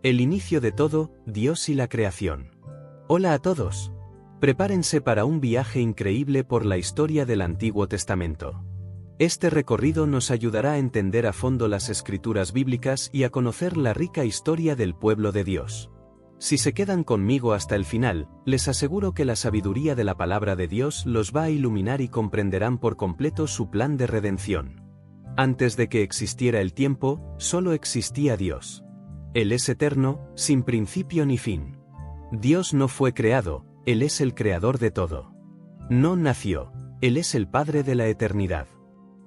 El inicio de todo, Dios y la creación. Hola a todos. Prepárense para un viaje increíble por la historia del Antiguo Testamento. Este recorrido nos ayudará a entender a fondo las escrituras bíblicas y a conocer la rica historia del pueblo de Dios. Si se quedan conmigo hasta el final, les aseguro que la sabiduría de la palabra de Dios los va a iluminar y comprenderán por completo su plan de redención. Antes de que existiera el tiempo, solo existía Dios. Él es eterno, sin principio ni fin. Dios no fue creado, Él es el creador de todo. No nació, Él es el Padre de la eternidad.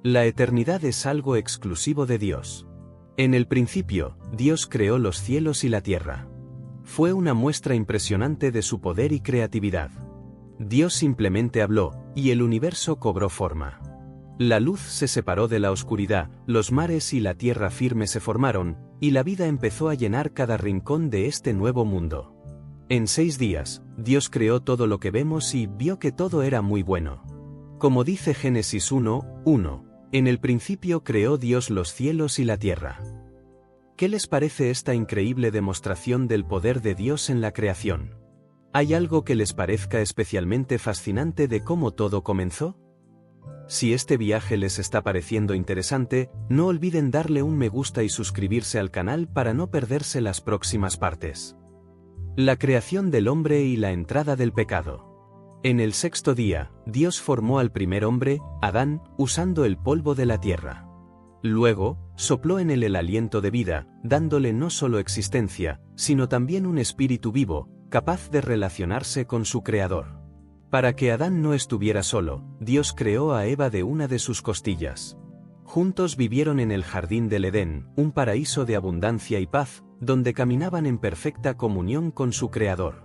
La eternidad es algo exclusivo de Dios. En el principio, Dios creó los cielos y la tierra. Fue una muestra impresionante de su poder y creatividad. Dios simplemente habló, y el universo cobró forma. La luz se separó de la oscuridad, los mares y la tierra firme se formaron, y la vida empezó a llenar cada rincón de este nuevo mundo. En 6 días, Dios creó todo lo que vemos y vio que todo era muy bueno. Como dice Génesis 1:1, en el principio creó Dios los cielos y la tierra. ¿Qué les parece esta increíble demostración del poder de Dios en la creación? ¿Hay algo que les parezca especialmente fascinante de cómo todo comenzó? Si este viaje les está pareciendo interesante, no olviden darle un me gusta y suscribirse al canal para no perderse las próximas partes. La creación del hombre y la entrada del pecado. En el 6º día, Dios formó al primer hombre, Adán, usando el polvo de la tierra. Luego, sopló en él el aliento de vida, dándole no solo existencia, sino también un espíritu vivo, capaz de relacionarse con su Creador. Para que Adán no estuviera solo, Dios creó a Eva de una de sus costillas. Juntos vivieron en el jardín del Edén, un paraíso de abundancia y paz, donde caminaban en perfecta comunión con su Creador.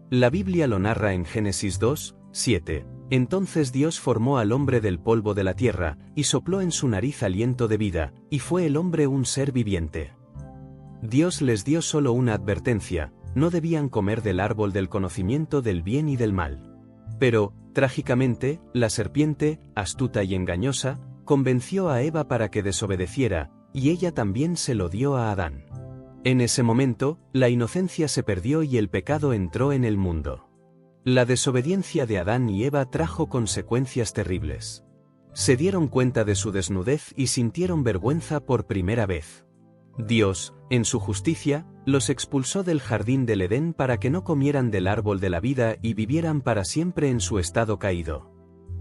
La Biblia lo narra en Génesis 2:7. Entonces Dios formó al hombre del polvo de la tierra, y sopló en su nariz aliento de vida, y fue el hombre un ser viviente. Dios les dio solo una advertencia: no debían comer del árbol del conocimiento del bien y del mal. Pero, trágicamente, la serpiente, astuta y engañosa, convenció a Eva para que desobedeciera, y ella también se lo dio a Adán. En ese momento, la inocencia se perdió y el pecado entró en el mundo. La desobediencia de Adán y Eva trajo consecuencias terribles. Se dieron cuenta de su desnudez y sintieron vergüenza por primera vez. Dios, en su justicia, los expulsó del jardín del Edén para que no comieran del árbol de la vida y vivieran para siempre en su estado caído.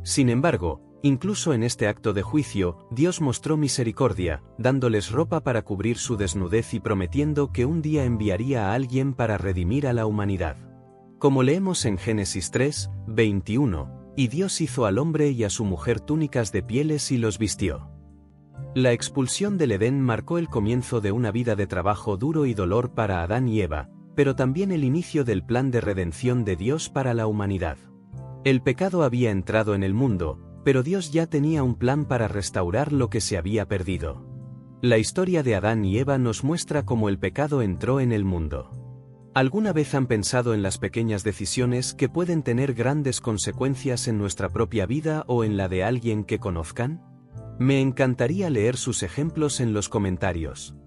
Sin embargo, incluso en este acto de juicio, Dios mostró misericordia, dándoles ropa para cubrir su desnudez y prometiendo que un día enviaría a alguien para redimir a la humanidad. Como leemos en Génesis 3:21, y Dios hizo al hombre y a su mujer túnicas de pieles y los vistió. La expulsión del Edén marcó el comienzo de una vida de trabajo duro y dolor para Adán y Eva, pero también el inicio del plan de redención de Dios para la humanidad. El pecado había entrado en el mundo, pero Dios ya tenía un plan para restaurar lo que se había perdido. La historia de Adán y Eva nos muestra cómo el pecado entró en el mundo. ¿Alguna vez han pensado en las pequeñas decisiones que pueden tener grandes consecuencias en nuestra propia vida o en la de alguien que conozcan? Me encantaría leer sus ejemplos en los comentarios.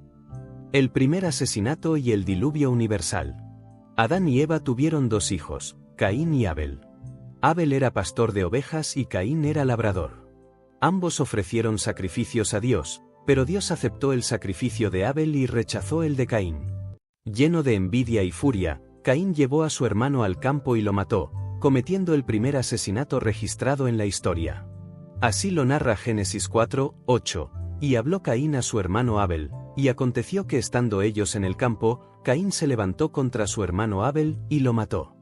El primer asesinato y el diluvio universal. Adán y Eva tuvieron 2 hijos, Caín y Abel. Abel era pastor de ovejas y Caín era labrador. Ambos ofrecieron sacrificios a Dios, pero Dios aceptó el sacrificio de Abel y rechazó el de Caín. Lleno de envidia y furia, Caín llevó a su hermano al campo y lo mató, cometiendo el primer asesinato registrado en la historia. Así lo narra Génesis 4:8, y habló Caín a su hermano Abel, y aconteció que estando ellos en el campo, Caín se levantó contra su hermano Abel y lo mató.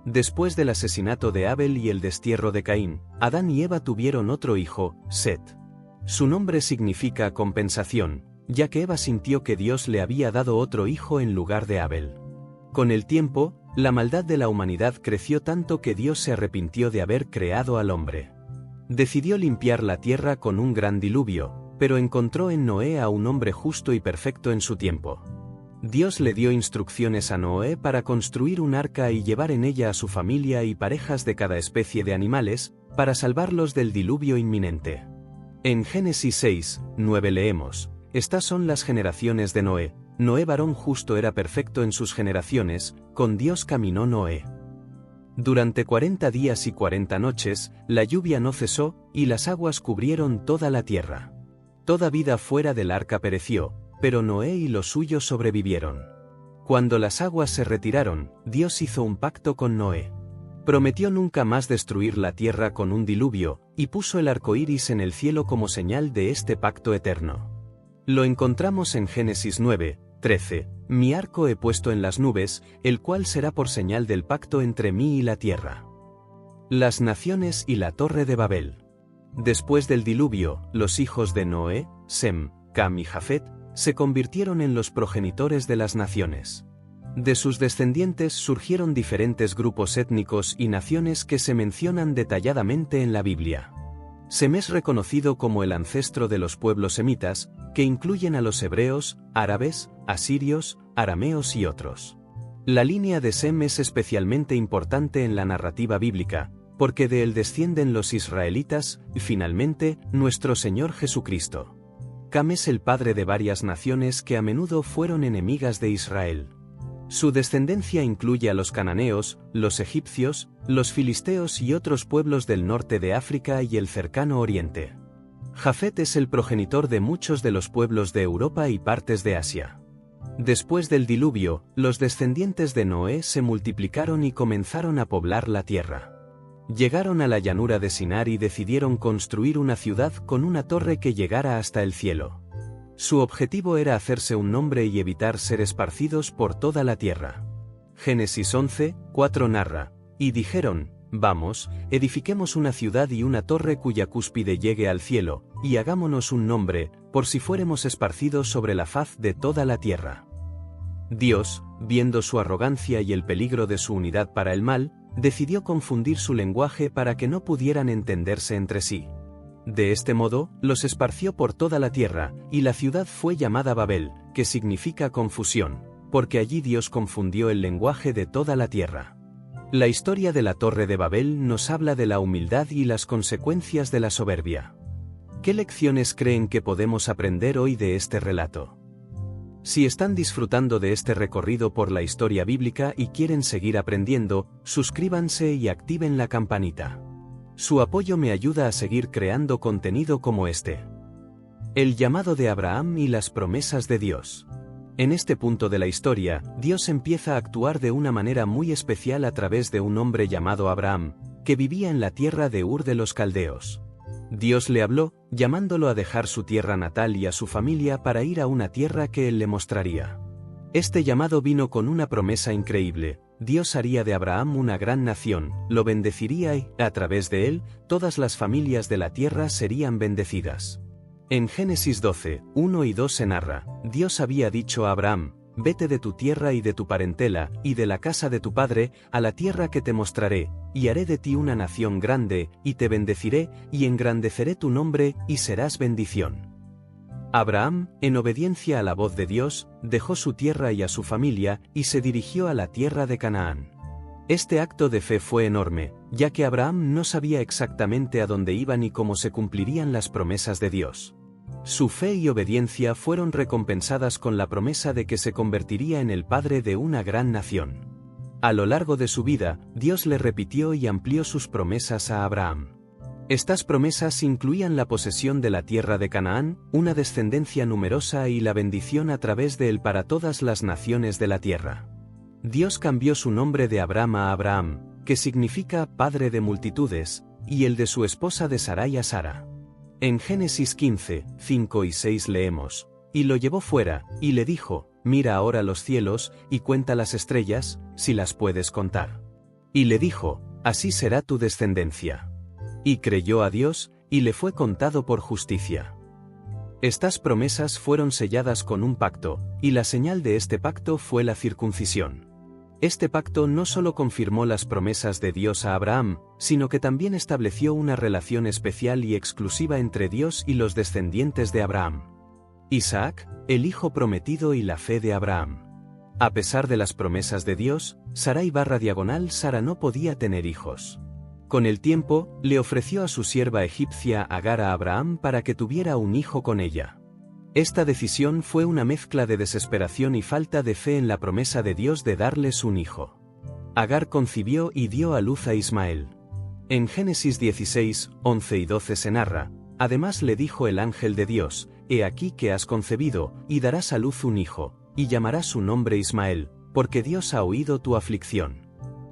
Después del asesinato de Abel y el destierro de Caín, Adán y Eva tuvieron otro hijo, Set. Su nombre significa compensación, ya que Eva sintió que Dios le había dado otro hijo en lugar de Abel. Con el tiempo, la maldad de la humanidad creció tanto que Dios se arrepintió de haber creado al hombre. Decidió limpiar la tierra con un gran diluvio, pero encontró en Noé a un hombre justo y perfecto en su tiempo. Dios le dio instrucciones a Noé para construir un arca y llevar en ella a su familia y parejas de cada especie de animales, para salvarlos del diluvio inminente. En Génesis 6:9 leemos: Estas son las generaciones de Noé, Noé varón justo era perfecto en sus generaciones, con Dios caminó Noé. Durante 40 días y 40 noches, la lluvia no cesó, y las aguas cubrieron toda la tierra. Toda vida fuera del arca pereció, pero Noé y los suyos sobrevivieron. Cuando las aguas se retiraron, Dios hizo un pacto con Noé. Prometió nunca más destruir la tierra con un diluvio, y puso el arco iris en el cielo como señal de este pacto eterno. Lo encontramos en Génesis 9:13. Mi arco he puesto en las nubes, el cual será por señal del pacto entre mí y la tierra. Las naciones y la torre de Babel. Después del diluvio, los hijos de Noé, Sem, Cam y Jafet, se convirtieron en los progenitores de las naciones. De sus descendientes surgieron diferentes grupos étnicos y naciones que se mencionan detalladamente en la Biblia. Sem es reconocido como el ancestro de los pueblos semitas, que incluyen a los hebreos, árabes, asirios, arameos y otros. La línea de Sem es especialmente importante en la narrativa bíblica, porque de él descienden los israelitas y finalmente, nuestro Señor Jesucristo. Cam es el padre de varias naciones que a menudo fueron enemigas de Israel. Su descendencia incluye a los cananeos, los egipcios, los filisteos y otros pueblos del norte de África y el cercano oriente. Jafet es el progenitor de muchos de los pueblos de Europa y partes de Asia. Después del diluvio, los descendientes de Noé se multiplicaron y comenzaron a poblar la tierra. Llegaron a la llanura de Sinar y decidieron construir una ciudad con una torre que llegara hasta el cielo. Su objetivo era hacerse un nombre y evitar ser esparcidos por toda la tierra. Génesis 11:4 narra, y dijeron, vamos, edifiquemos una ciudad y una torre cuya cúspide llegue al cielo, y hagámonos un nombre, por si fuéremos esparcidos sobre la faz de toda la tierra. Dios, viendo su arrogancia y el peligro de su unidad para el mal, decidió confundir su lenguaje para que no pudieran entenderse entre sí. De este modo, los esparció por toda la tierra, y la ciudad fue llamada Babel, que significa confusión, porque allí Dios confundió el lenguaje de toda la tierra. La historia de la Torre de Babel nos habla de la humildad y las consecuencias de la soberbia. ¿Qué lecciones creen que podemos aprender hoy de este relato? Si están disfrutando de este recorrido por la historia bíblica y quieren seguir aprendiendo, suscríbanse y activen la campanita. Su apoyo me ayuda a seguir creando contenido como este. El llamado de Abraham y las promesas de Dios. En este punto de la historia, Dios empieza a actuar de una manera muy especial a través de un hombre llamado Abraham, que vivía en la tierra de Ur de los Caldeos. Dios le habló, llamándolo a dejar su tierra natal y a su familia para ir a una tierra que él le mostraría. Este llamado vino con una promesa increíble. Dios haría de Abraham una gran nación, lo bendeciría y, a través de él, todas las familias de la tierra serían bendecidas. En Génesis 12:1 y 2 se narra, Dios había dicho a Abraham, vete de tu tierra y de tu parentela, y de la casa de tu padre, a la tierra que te mostraré, y haré de ti una nación grande, y te bendeciré, y engrandeceré tu nombre, y serás bendición. Abraham, en obediencia a la voz de Dios, dejó su tierra y a su familia, y se dirigió a la tierra de Canaán. Este acto de fe fue enorme, ya que Abraham no sabía exactamente a dónde iba ni cómo se cumplirían las promesas de Dios. Su fe y obediencia fueron recompensadas con la promesa de que se convertiría en el padre de una gran nación. A lo largo de su vida, Dios le repitió y amplió sus promesas a Abraham. Estas promesas incluían la posesión de la tierra de Canaán, una descendencia numerosa y la bendición a través de él para todas las naciones de la tierra. Dios cambió su nombre de Abram a Abraham, que significa padre de multitudes, y el de su esposa de Sarai a Sara. En Génesis 15:5 y 6 leemos, y lo llevó fuera, y le dijo, mira ahora los cielos, y cuenta las estrellas, si las puedes contar. Y le dijo, así será tu descendencia. Y creyó a Dios, y le fue contado por justicia. Estas promesas fueron selladas con un pacto, y la señal de este pacto fue la circuncisión. Este pacto no solo confirmó las promesas de Dios a Abraham, sino que también estableció una relación especial y exclusiva entre Dios y los descendientes de Abraham. Isaac, el hijo prometido y la fe de Abraham. A pesar de las promesas de Dios, Sara no podía tener hijos. Con el tiempo, le ofreció a su sierva egipcia Agar a Abraham para que tuviera un hijo con ella. Esta decisión fue una mezcla de desesperación y falta de fe en la promesa de Dios de darles un hijo. Agar concibió y dio a luz a Ismael. En Génesis 16, 11 y 12 se narra: además le dijo el ángel de Dios: he aquí que has concebido, y darás a luz un hijo, y llamarás su nombre Ismael, porque Dios ha oído tu aflicción.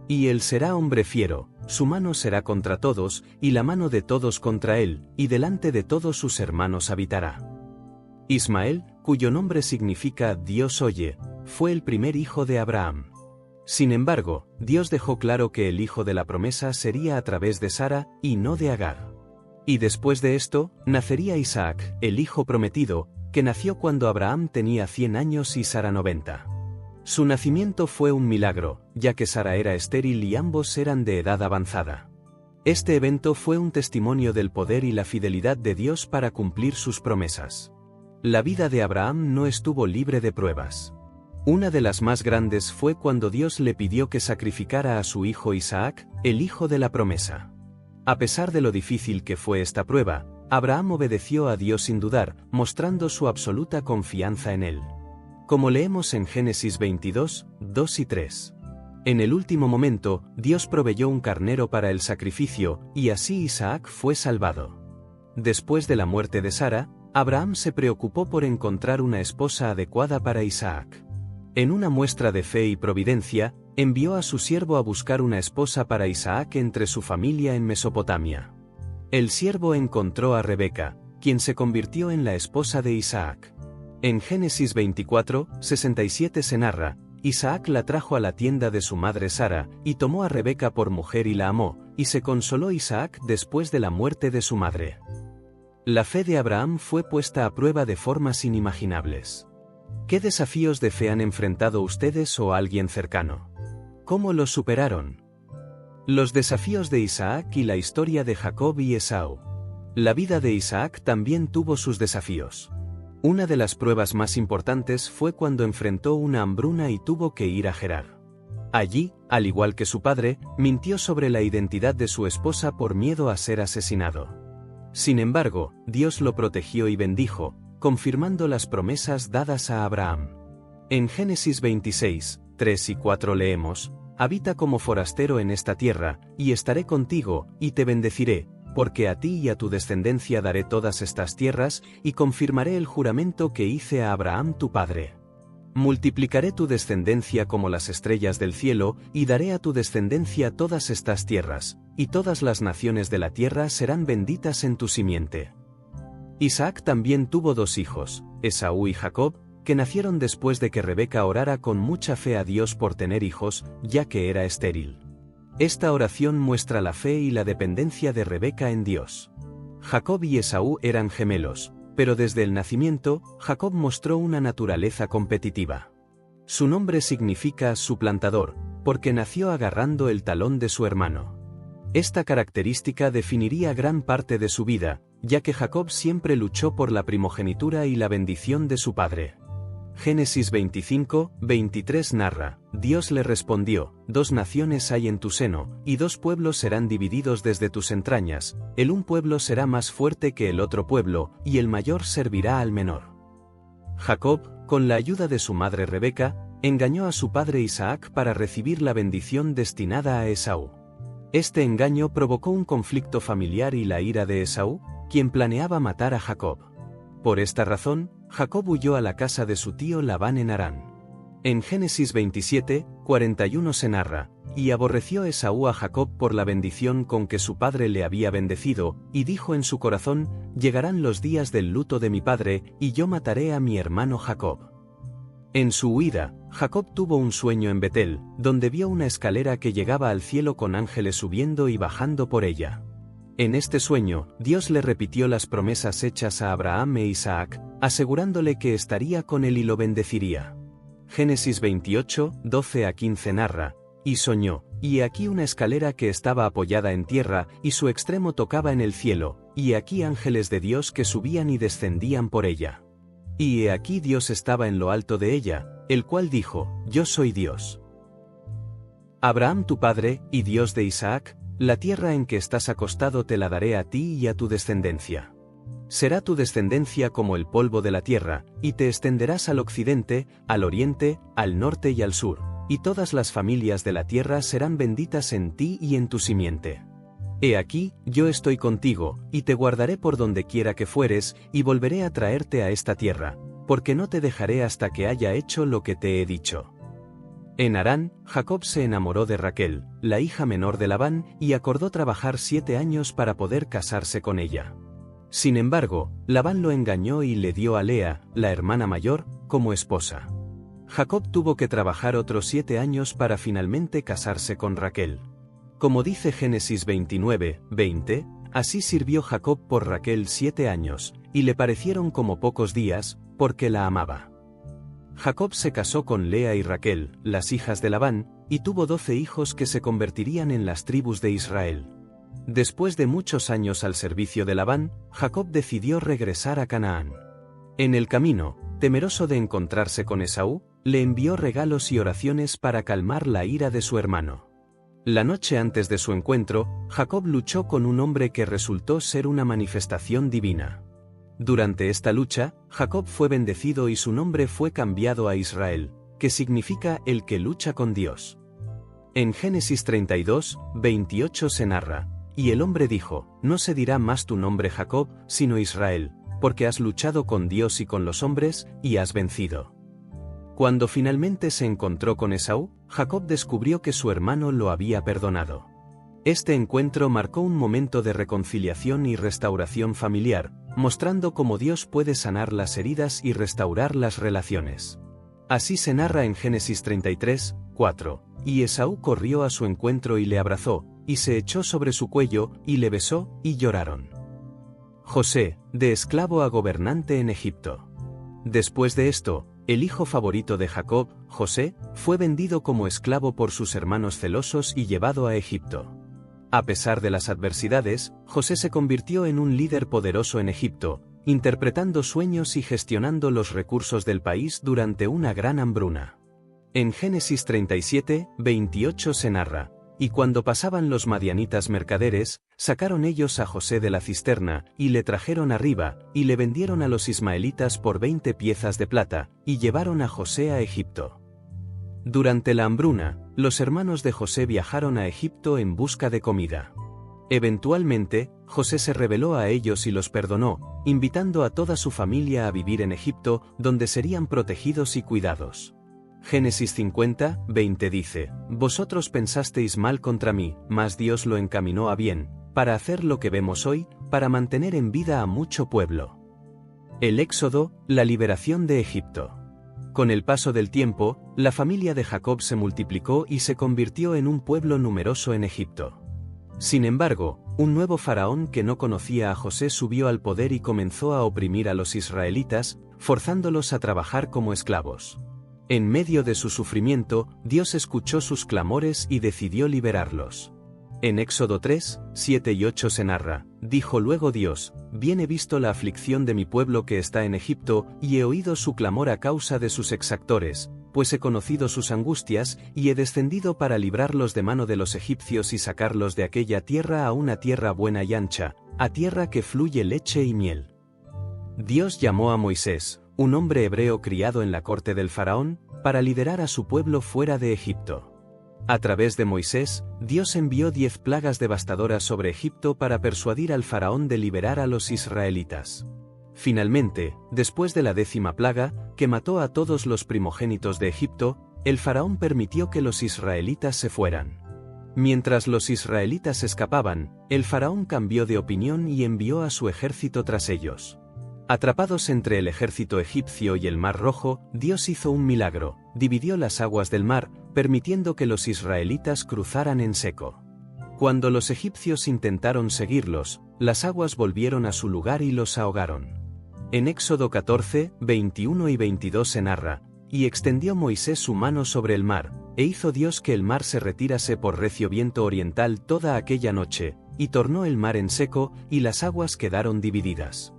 Y él será hombre fiero, su mano será contra todos, y la mano de todos contra él, y delante de todos sus hermanos habitará. Ismael, cuyo nombre significa Dios oye, fue el primer hijo de Abraham. Sin embargo, Dios dejó claro que el hijo de la promesa sería a través de Sara, y no de Agar. Y después de esto, nacería Isaac, el hijo prometido, que nació cuando Abraham tenía 100 años y Sara 90. Su nacimiento fue un milagro, ya que Sara era estéril y ambos eran de edad avanzada. Este evento fue un testimonio del poder y la fidelidad de Dios para cumplir sus promesas. La vida de Abraham no estuvo libre de pruebas. Una de las más grandes fue cuando Dios le pidió que sacrificara a su hijo Isaac, el hijo de la promesa. A pesar de lo difícil que fue esta prueba, Abraham obedeció a Dios sin dudar, mostrando su absoluta confianza en él. Como leemos en Génesis 22, 2 y 3. En el último momento, Dios proveyó un carnero para el sacrificio, y así Isaac fue salvado. Después de la muerte de Sara, Abraham se preocupó por encontrar una esposa adecuada para Isaac. En una muestra de fe y providencia, envió a su siervo a buscar una esposa para Isaac entre su familia en Mesopotamia. El siervo encontró a Rebeca, quien se convirtió en la esposa de Isaac. En Génesis 24, 67 se narra: Isaac la trajo a la tienda de su madre Sara, y tomó a Rebeca por mujer y la amó, y se consoló Isaac después de la muerte de su madre. La fe de Abraham fue puesta a prueba de formas inimaginables. ¿Qué desafíos de fe han enfrentado ustedes o alguien cercano? ¿Cómo los superaron? Los desafíos de Isaac y la historia de Jacob y Esaú. La vida de Isaac también tuvo sus desafíos. Una de las pruebas más importantes fue cuando enfrentó una hambruna y tuvo que ir a Gerar. Allí, al igual que su padre, mintió sobre la identidad de su esposa por miedo a ser asesinado. Sin embargo, Dios lo protegió y bendijo, confirmando las promesas dadas a Abraham. En Génesis 26, 3 y 4 leemos: habita como forastero en esta tierra, y estaré contigo, y te bendeciré, porque a ti y a tu descendencia daré todas estas tierras, y confirmaré el juramento que hice a Abraham tu padre. Multiplicaré tu descendencia como las estrellas del cielo, y daré a tu descendencia todas estas tierras, y todas las naciones de la tierra serán benditas en tu simiente. Isaac también tuvo 2 hijos, Esaú y Jacob, que nacieron después de que Rebeca orara con mucha fe a Dios por tener hijos, ya que era estéril. Esta oración muestra la fe y la dependencia de Rebeca en Dios. Jacob y Esaú eran gemelos, pero desde el nacimiento, Jacob mostró una naturaleza competitiva. Su nombre significa suplantador, porque nació agarrando el talón de su hermano. Esta característica definiría gran parte de su vida, ya que Jacob siempre luchó por la primogenitura y la bendición de su padre. Génesis 25, 23 narra: Dios le respondió: 2 naciones hay en tu seno, y 2 pueblos serán divididos desde tus entrañas, el un pueblo será más fuerte que el otro pueblo, y el mayor servirá al menor. Jacob, con la ayuda de su madre Rebeca, engañó a su padre Isaac para recibir la bendición destinada a Esaú. Este engaño provocó un conflicto familiar y la ira de Esaú, quien planeaba matar a Jacob. Por esta razón, Jacob huyó a la casa de su tío Labán en Harán. En Génesis 27, 41 se narra: y aborreció Esaú a Jacob por la bendición con que su padre le había bendecido, y dijo en su corazón: llegarán los días del luto de mi padre, y yo mataré a mi hermano Jacob. En su huida, Jacob tuvo un sueño en Betel, donde vio una escalera que llegaba al cielo con ángeles subiendo y bajando por ella. En este sueño, Dios le repitió las promesas hechas a Abraham e Isaac, asegurándole que estaría con él y lo bendeciría. Génesis 28, 12 a 15 narra: y soñó, y aquí una escalera que estaba apoyada en tierra, y su extremo tocaba en el cielo, y aquí ángeles de Dios que subían y descendían por ella. Y he aquí Dios estaba en lo alto de ella, el cual dijo: yo soy Dios. Abraham tu padre, y Dios de Isaac, la tierra en que estás acostado te la daré a ti y a tu descendencia. Será tu descendencia como el polvo de la tierra, y te extenderás al occidente, al oriente, al norte y al sur, y todas las familias de la tierra serán benditas en ti y en tu simiente. He aquí, yo estoy contigo, y te guardaré por donde quiera que fueres, y volveré a traerte a esta tierra, porque no te dejaré hasta que haya hecho lo que te he dicho. En Harán, Jacob se enamoró de Raquel, la hija menor de Labán, y acordó trabajar 7 años para poder casarse con ella. Sin embargo, Labán lo engañó y le dio a Lea, la hermana mayor, como esposa. Jacob tuvo que trabajar otros 7 años para finalmente casarse con Raquel. Como dice Génesis 29, 20, así sirvió Jacob por Raquel 7 años, y le parecieron como pocos días, porque la amaba. Jacob se casó con Lea y Raquel, las hijas de Labán, y tuvo 12 hijos que se convertirían en las tribus de Israel. Después de muchos años al servicio de Labán, Jacob decidió regresar a Canaán. En el camino, temeroso de encontrarse con Esaú, le envió regalos y oraciones para calmar la ira de su hermano. La noche antes de su encuentro, Jacob luchó con un hombre que resultó ser una manifestación divina. Durante esta lucha, Jacob fue bendecido y su nombre fue cambiado a Israel, que significa el que lucha con Dios. En Génesis 32, 28 se narra, y el hombre dijo, no se dirá más tu nombre Jacob, sino Israel, porque has luchado con Dios y con los hombres, y has vencido. Cuando finalmente se encontró con Esaú, Jacob descubrió que su hermano lo había perdonado. Este encuentro marcó un momento de reconciliación y restauración familiar, mostrando cómo Dios puede sanar las heridas y restaurar las relaciones. Así se narra en Génesis 33, 4, y Esaú corrió a su encuentro y le abrazó, y se echó sobre su cuello, y le besó, y lloraron. José, de esclavo a gobernante en Egipto. Después de esto, el hijo favorito de Jacob, José, fue vendido como esclavo por sus hermanos celosos y llevado a Egipto. A pesar de las adversidades, José se convirtió en un líder poderoso en Egipto, interpretando sueños y gestionando los recursos del país durante una gran hambruna. En Génesis 37, 28 se narra, y cuando pasaban los madianitas mercaderes, sacaron ellos a José de la cisterna, y le trajeron arriba, y le vendieron a los ismaelitas por 20 piezas de plata, y llevaron a José a Egipto. Durante la hambruna, los hermanos de José viajaron a Egipto en busca de comida. Eventualmente, José se rebeló a ellos y los perdonó, invitando a toda su familia a vivir en Egipto, donde serían protegidos y cuidados. Génesis 50, 20 dice, vosotros pensasteis mal contra mí, mas Dios lo encaminó a bien, para hacer lo que vemos hoy, para mantener en vida a mucho pueblo. El Éxodo, la liberación de Egipto. Con el paso del tiempo, la familia de Jacob se multiplicó y se convirtió en un pueblo numeroso en Egipto. Sin embargo, un nuevo faraón que no conocía a José subió al poder y comenzó a oprimir a los israelitas, forzándolos a trabajar como esclavos. En medio de su sufrimiento, Dios escuchó sus clamores y decidió liberarlos. En Éxodo 3, 7 y 8 se narra, dijo luego Dios, bien he visto la aflicción de mi pueblo que está en Egipto, y he oído su clamor a causa de sus exactores, pues he conocido sus angustias, y he descendido para librarlos de mano de los egipcios y sacarlos de aquella tierra a una tierra buena y ancha, a tierra que fluye leche y miel. Dios llamó a Moisés, un hombre hebreo criado en la corte del faraón, para liderar a su pueblo fuera de Egipto. A través de Moisés, Dios envió 10 plagas devastadoras sobre Egipto para persuadir al faraón de liberar a los israelitas. Finalmente, después de la 10ª plaga, que mató a todos los primogénitos de Egipto, el faraón permitió que los israelitas se fueran. Mientras los israelitas escapaban, el faraón cambió de opinión y envió a su ejército tras ellos. Atrapados entre el ejército egipcio y el Mar Rojo, Dios hizo un milagro, dividió las aguas del mar, permitiendo que los israelitas cruzaran en seco. Cuando los egipcios intentaron seguirlos, las aguas volvieron a su lugar y los ahogaron. En Éxodo 14, 21 y 22 se narra, y extendió Moisés su mano sobre el mar, e hizo Dios que el mar se retirase por recio viento oriental toda aquella noche, y tornó el mar en seco, y las aguas quedaron divididas.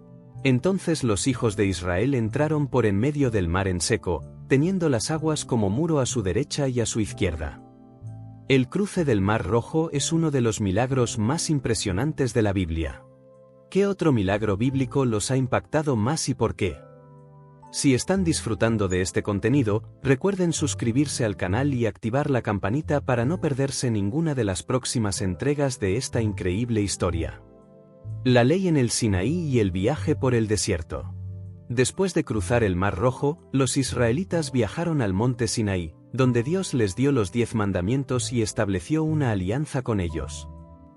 Entonces los hijos de Israel entraron por en medio del mar en seco, teniendo las aguas como muro a su derecha y a su izquierda. El cruce del Mar Rojo es uno de los milagros más impresionantes de la Biblia. ¿Qué otro milagro bíblico los ha impactado más y por qué? Si están disfrutando de este contenido, recuerden suscribirse al canal y activar la campanita para no perderse ninguna de las próximas entregas de esta increíble historia. La ley en el Sinaí y el viaje por el desierto. Después de cruzar el Mar Rojo, los israelitas viajaron al monte Sinaí, donde Dios les dio los 10 mandamientos y estableció una alianza con ellos.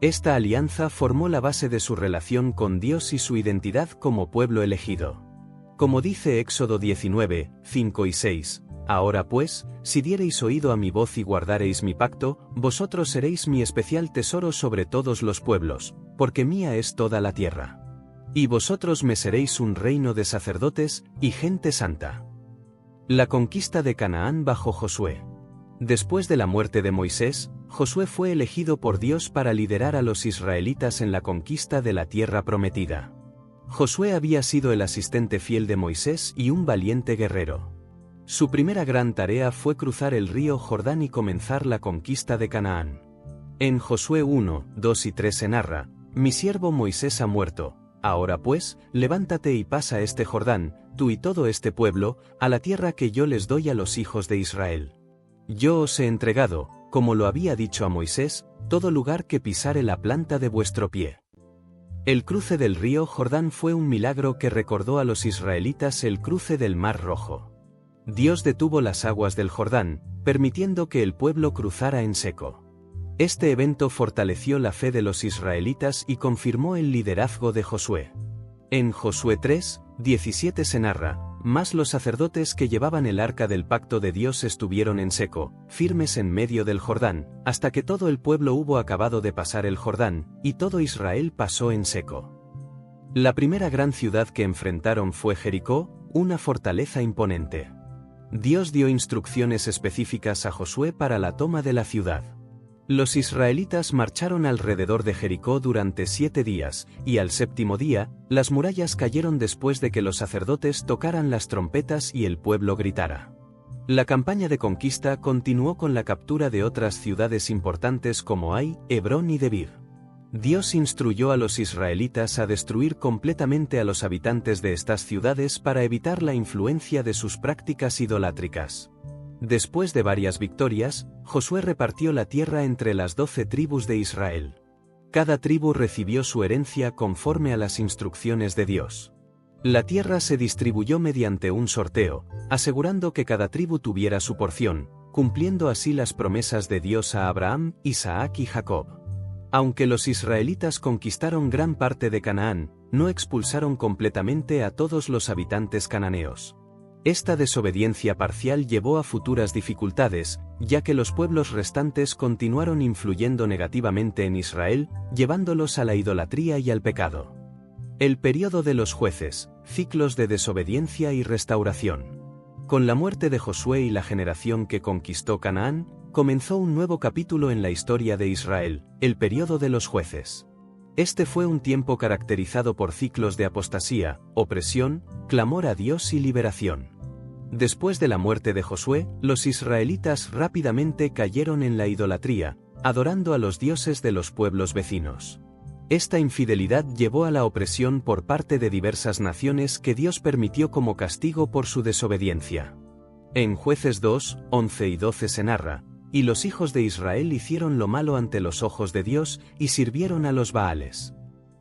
Esta alianza formó la base de su relación con Dios y su identidad como pueblo elegido. Como dice Éxodo 19, 5 y 6, ahora pues, si diereis oído a mi voz y guardareis mi pacto, vosotros seréis mi especial tesoro sobre todos los pueblos, porque mía es toda la tierra. Y vosotros me seréis un reino de sacerdotes y gente santa. La conquista de Canaán bajo Josué. Después de la muerte de Moisés, Josué fue elegido por Dios para liderar a los israelitas en la conquista de la tierra prometida. Josué había sido el asistente fiel de Moisés y un valiente guerrero. Su primera gran tarea fue cruzar el río Jordán y comenzar la conquista de Canaán. En Josué 1, 2 y 3 se narra: mi siervo Moisés ha muerto, ahora pues, levántate y pasa este Jordán, tú y todo este pueblo, a la tierra que yo les doy a los hijos de Israel. Yo os he entregado, como lo había dicho a Moisés, todo lugar que pisare la planta de vuestro pie. El cruce del río Jordán fue un milagro que recordó a los israelitas el cruce del Mar Rojo. Dios detuvo las aguas del Jordán, permitiendo que el pueblo cruzara en seco. Este evento fortaleció la fe de los israelitas y confirmó el liderazgo de Josué. En Josué 3, 17 se narra: mas los sacerdotes que llevaban el arca del pacto de Dios estuvieron en seco, firmes en medio del Jordán, hasta que todo el pueblo hubo acabado de pasar el Jordán, y todo Israel pasó en seco. La primera gran ciudad que enfrentaron fue Jericó, una fortaleza imponente. Dios dio instrucciones específicas a Josué para la toma de la ciudad. Los israelitas marcharon alrededor de Jericó durante 7 días, y al 7º día, las murallas cayeron después de que los sacerdotes tocaran las trompetas y el pueblo gritara. La campaña de conquista continuó con la captura de otras ciudades importantes como Ai, Hebrón y Debir. Dios instruyó a los israelitas a destruir completamente a los habitantes de estas ciudades para evitar la influencia de sus prácticas idolátricas. Después de varias victorias, Josué repartió la tierra entre las 12 tribus de Israel. Cada tribu recibió su herencia conforme a las instrucciones de Dios. La tierra se distribuyó mediante un sorteo, asegurando que cada tribu tuviera su porción, cumpliendo así las promesas de Dios a Abraham, Isaac y Jacob. Aunque los israelitas conquistaron gran parte de Canaán, no expulsaron completamente a todos los habitantes cananeos. Esta desobediencia parcial llevó a futuras dificultades, ya que los pueblos restantes continuaron influyendo negativamente en Israel, llevándolos a la idolatría y al pecado. El período de los jueces, ciclos de desobediencia y restauración. Con la muerte de Josué y la generación que conquistó Canaán, comenzó un nuevo capítulo en la historia de Israel, el período de los jueces. Este fue un tiempo caracterizado por ciclos de apostasía, opresión, clamor a Dios y liberación. Después de la muerte de Josué, los israelitas rápidamente cayeron en la idolatría, adorando a los dioses de los pueblos vecinos. Esta infidelidad llevó a la opresión por parte de diversas naciones que Dios permitió como castigo por su desobediencia. En Jueces 2, 11 y 12 se narra: y los hijos de Israel hicieron lo malo ante los ojos de Dios, y sirvieron a los Baales.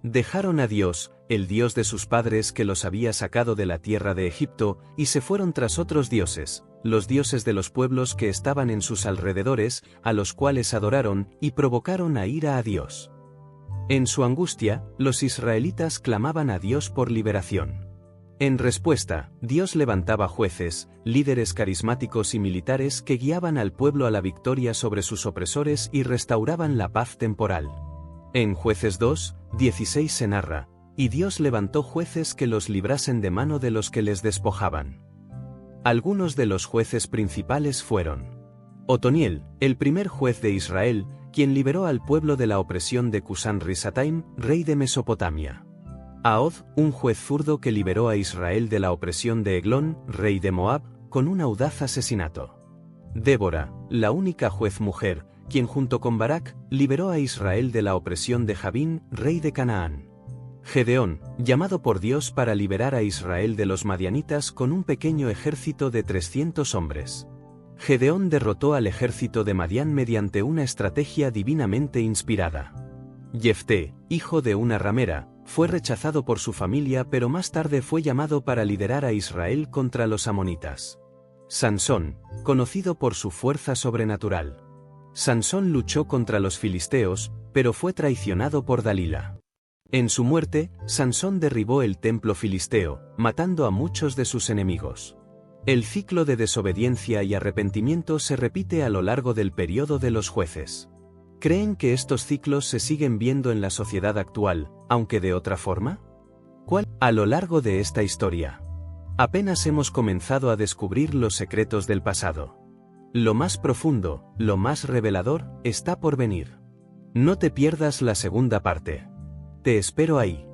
Dejaron a Dios, el Dios de sus padres que los había sacado de la tierra de Egipto, y se fueron tras otros dioses, los dioses de los pueblos que estaban en sus alrededores, a los cuales adoraron, y provocaron a ira a Dios. En su angustia, los israelitas clamaban a Dios por liberación. En respuesta, Dios levantaba jueces, líderes carismáticos y militares que guiaban al pueblo a la victoria sobre sus opresores y restauraban la paz temporal. En Jueces 2, 16 se narra: y Dios levantó jueces que los librasen de mano de los que les despojaban. Algunos de los jueces principales fueron: Otoniel, el primer juez de Israel, quien liberó al pueblo de la opresión de Cusán-Risataim, rey de Mesopotamia. Ahod, un juez zurdo que liberó a Israel de la opresión de Eglón, rey de Moab, con un audaz asesinato. Débora, la única juez mujer, quien junto con Barak, liberó a Israel de la opresión de Jabín, rey de Canaán. Gedeón, llamado por Dios para liberar a Israel de los madianitas con un pequeño ejército de 300 hombres. Gedeón derrotó al ejército de Madián mediante una estrategia divinamente inspirada. Jefté, hijo de una ramera, fue rechazado por su familia pero más tarde fue llamado para liderar a Israel contra los amonitas. Sansón, conocido por su fuerza sobrenatural. Sansón luchó contra los filisteos, pero fue traicionado por Dalila. En su muerte, Sansón derribó el templo filisteo, matando a muchos de sus enemigos. El ciclo de desobediencia y arrepentimiento se repite a lo largo del período de los jueces. ¿Creen que estos ciclos se siguen viendo en la sociedad actual, aunque de otra forma? ¿Cuál? A lo largo de esta historia. Apenas hemos comenzado a descubrir los secretos del pasado. Lo más profundo, lo más revelador, está por venir. No te pierdas la segunda parte. Te espero ahí.